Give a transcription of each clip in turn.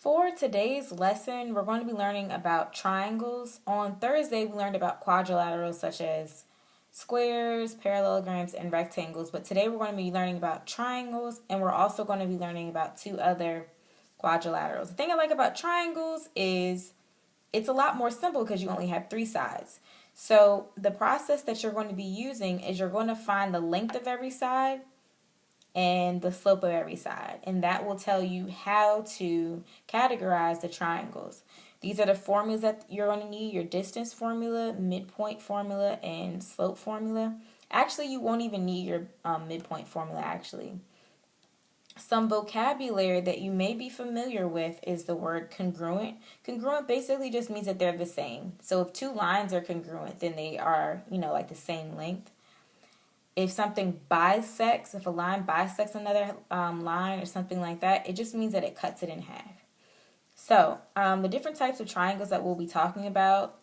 For today's lesson, we're going to be learning about triangles. On Thursday, we learned about quadrilaterals such as squares, parallelograms, and rectangles. But today we're going to be learning about triangles, and we're also going to be learning about two other quadrilaterals. The thing I like about triangles is it's a lot more simple because you only have three sides. So the process that you're going to be using is you're going to find the length of every side and the slope of every side, and that will tell you how to categorize the triangles. These are the formulas that you're going to need: your distance formula, midpoint formula, and slope formula. Actually, you won't even need your midpoint formula. Actually, some vocabulary that you may be familiar with is the word congruent. Congruent basically just means that they're the same. So if two lines are congruent, then they are, like the same length. If something bisects, if a line bisects another line or something like that, it just means that it cuts it in half. So the different types of triangles that we'll be talking about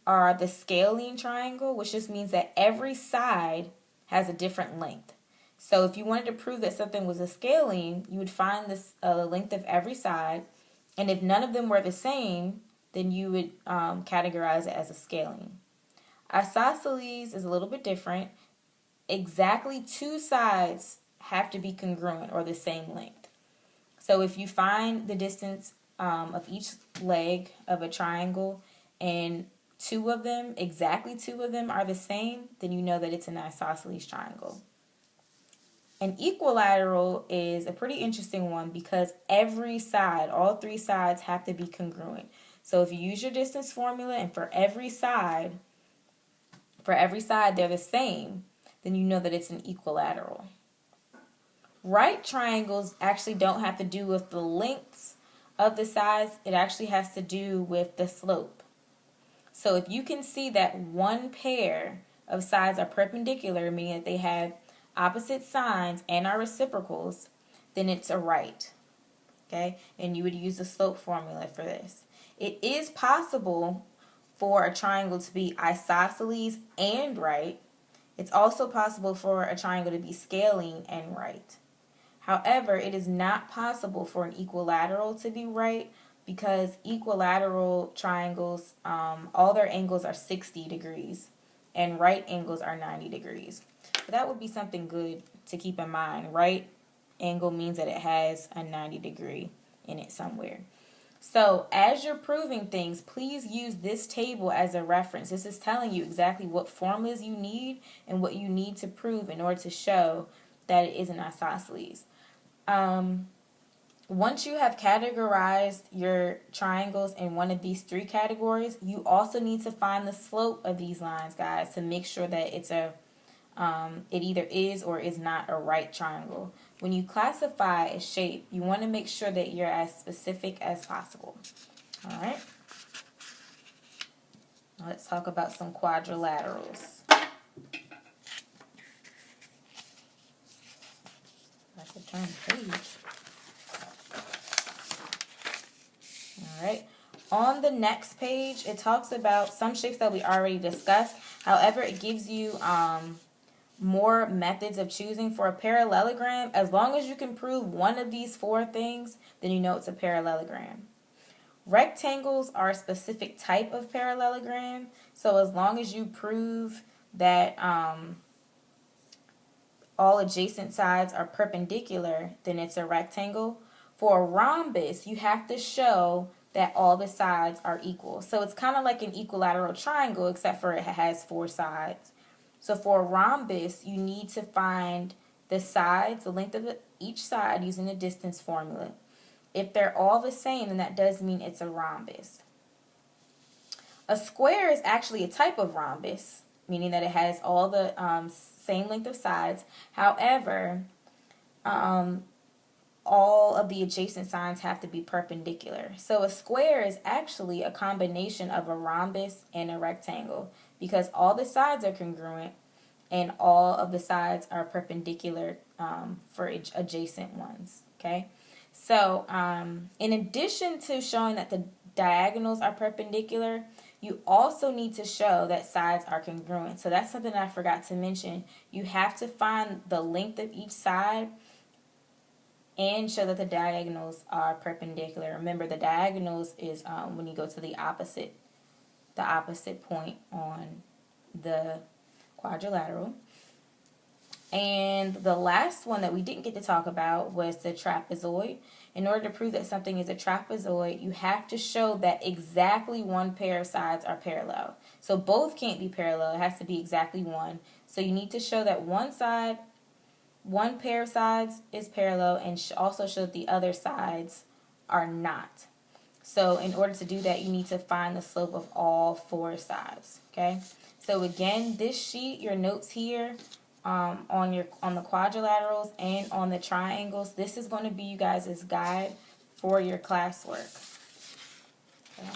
are the scalene triangle, which just means that every side has a different length. So if you wanted to prove that something was a scalene, you would find the length of every side, and if none of them were the same, then you would categorize it as a scalene. Isosceles is a little bit different. Exactly two sides have to be congruent or the same length. So if you find the distance of each leg of a triangle and exactly two of them are the same, then you know that it's an isosceles triangle. An equilateral is a pretty interesting one because every side, all three sides have to be congruent. So if you use your distance formula and for every side they're the same, then you know that it's an equilateral. Right triangles actually don't have to do with the lengths of the sides. It actually has to do with the slope. So if you can see that one pair of sides are perpendicular, meaning that they have opposite signs and are reciprocals, then it's a right. Okay? And you would use the slope formula for this. It is possible for a triangle to be isosceles and right. It's also possible for a triangle to be scalene and right. However, it is not possible for an equilateral to be right because equilateral triangles, all their angles are 60 degrees and right angles are 90 degrees. So that would be something good to keep in mind. Right angle means that it has a 90 degree in it somewhere. So as you're proving things, please use this table as a reference. This is telling you exactly what formulas you need and what you need to prove in order to show that it is an isosceles. Once you have categorized your triangles in one of these three categories, you also need to find the slope of these lines, guys, to make sure that it either is or is not a right triangle. When you classify a shape, you want to make sure that you're as specific as possible. All right. Now let's talk about some quadrilaterals. I could turn the page. All right. On the next page, it talks about some shapes that we already discussed. However, it gives you more methods of choosing. For a parallelogram. As long as you can prove one of these four things, then you know it's a parallelogram. Rectangles are a specific type of parallelogram. So as long as you prove that all adjacent sides are perpendicular, then it's a rectangle. For a rhombus, you have to show that all the sides are equal. So it's kind of like an equilateral triangle, except for it has four sides. So for a rhombus, you need to find the sides, the length of each side using the distance formula. If they're all the same, then that does mean it's a rhombus. A square is actually a type of rhombus, meaning that it has all the same length of sides. However, all of the adjacent sides have to be perpendicular. So a square is actually a combination of a rhombus and a rectangle because all the sides are congruent and all of the sides are perpendicular for adjacent ones. Okay, so in addition to showing that the diagonals are perpendicular, you also need to show that sides are congruent. So that's something I forgot to mention. You have to find the length of each side and show that the diagonals are perpendicular. Remember, the diagonals is when you go to the opposite point on the quadrilateral. And the last one that we didn't get to talk about was the trapezoid. In order to prove that something is a trapezoid, you have to show that exactly one pair of sides are parallel. So both can't be parallel. It has to be exactly one. So you need to show that one pair of sides is parallel, and also show that the other sides are not. So in order to do that, you need to find the slope of all four sides. Okay. So again, this sheet, your notes here, on the quadrilaterals and on the triangles, this is going to be you guys' guide for your classwork. Okay.